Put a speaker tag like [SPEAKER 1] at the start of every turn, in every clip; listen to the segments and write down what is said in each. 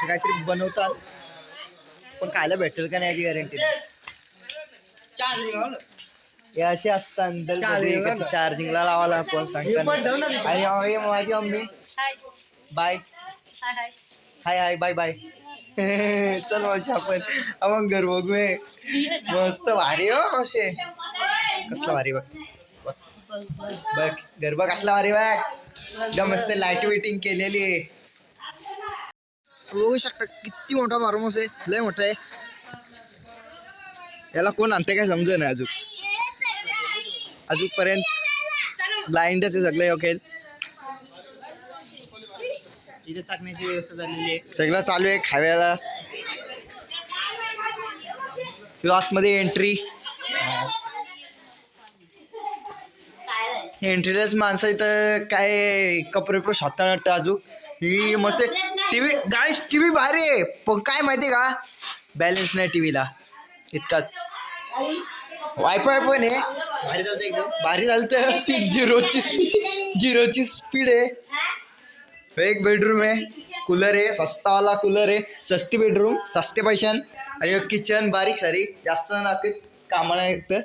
[SPEAKER 1] काहीतरी बनवतात पण खायला भेटेल का नाही याची गॅरंटी हे असे असतात चार्जिंगला लावायला आपण सांगतात. आणि माझी mummy bye hi hi bye bye. चल माझी आपण घर बघूय मस्त भारी हो असे कसलं भारी बघ बघ गरबा कसला भारी बघ एकदम मस्त लाईट वेटिंग केलेली आहे. बघू शकता किती मोठा फार्महाऊस आहे लय मोठा आहे. याला कोण आणते काय समज नाही अजूनपर्यंत ब्लाइंडच आहे सगळं योग्य. इथे टाकण्याची व्यवस्था झालेली आहे सगळं चालू आहे खाव्याला. आतमध्ये एंट्री एंट्रीलाच माणसं इथं काय कपडे पण स्वतः वाटतं. अजून ही मस्त टीव्ही गाईस टीव्ही भारी आहे पण काय माहिती का बॅलन्स नाही टीव्हीला इतकाच. वायफाय पण आहे भारी चालतं एकदम भारी चालतं. झिरोची स्पीड आहे. एक बेडरूम आहे कूलर आहे सस्तावाला कूलर आहे सस्ती बेडरूम सस्ते पैशान. आणि किचन बारीक सारी जास्त नाकीत कामाला येतं.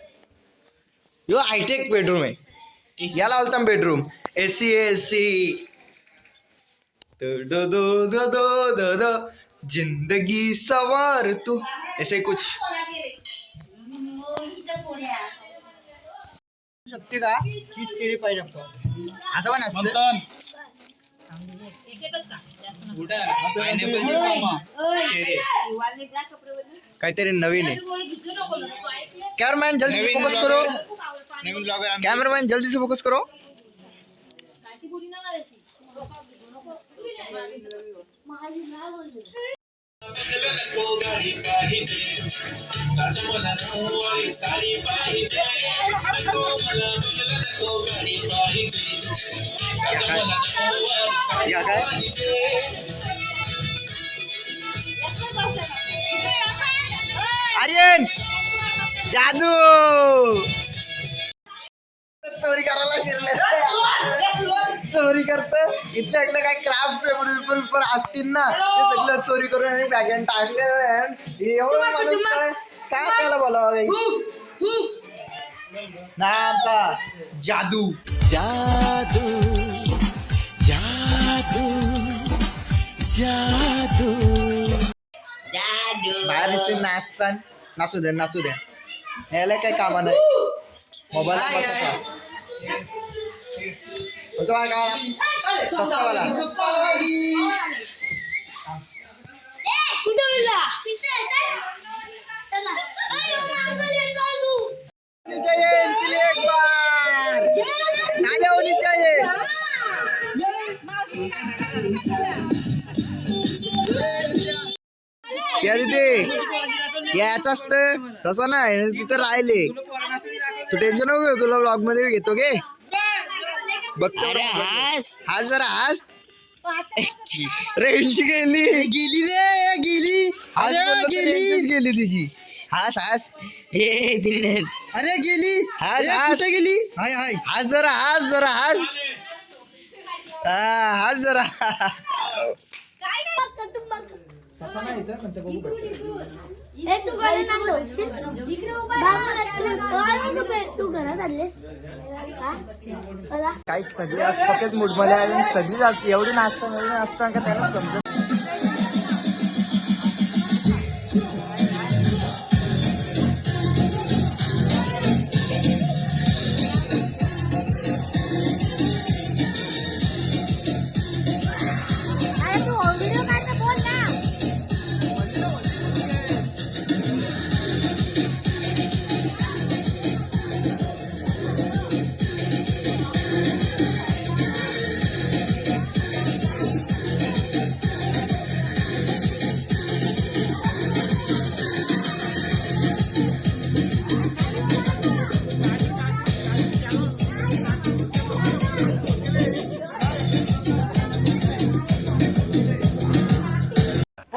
[SPEAKER 1] यो हायटेक बेडरूम आहे याला बोलता बेडरूम. एसी एसी दो दो दो दो दो दो जिंदगी सवार तू ऐसे कुछ शकते का चीज चिली पाहिजे असं पण असतं. काहीतरी नवीन आहे. कॅमेरामॅन जल्दी से फोकस करो. कैमरामैन जल्दी से फोकस करो. आर्यन जादू चोरी करायला चोरी करत इथल्या इकडे काय क्राफ्ट पेपर असतील ना ते सगळं चोरी करून आणि बॅगेन टाकले. एवढं माणूस काय त्याला बोलावं ना आमचा जादू जादू जादू जादू बाहेर नाचता नाचू द्या यायला काही कामा नाही. मोबाईल सस्तावाला याच असतं तसं नाही तिथं राहिले तू टेन्शन नको घेऊ तुला ब्लॉग मध्ये घेतो गे बघतो. हास जरा हास रेंज गेली रे गेली तिची. हास हास अरे गेली हास गेली हास जरा हास हास जरा काही सगळे आज फक्त मूडमध्ये आले सगळी एवढी नाचता का त्याला समजत.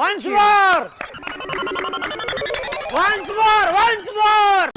[SPEAKER 2] Once more! Once more! Once more!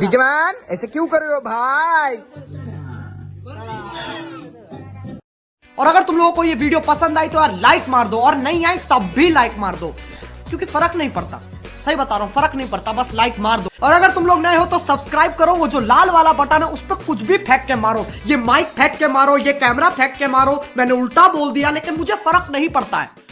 [SPEAKER 1] डिजमान ऐसे क्यों कर रहे हो भाई?
[SPEAKER 2] और अगर तुम लोगों को ये वीडियो पसंद आई तो यार लाइक मार दो, और नहीं आई तब भी लाइक मार दो, क्योंकि फर्क नहीं पड़ता। सही बता रहा हूँ, फर्क नहीं पड़ता, बस लाइक मार दो। और अगर तुम लोग नए हो तो सब्सक्राइब करो, वो जो लाल वाला बटन है उस पर कुछ भी फेंक के मारो, ये माइक फेंक के मारो, ये कैमरा फेंक के मारो, मैंने उल्टा बोल दिया लेकिन मुझे फर्क नहीं पड़ता है।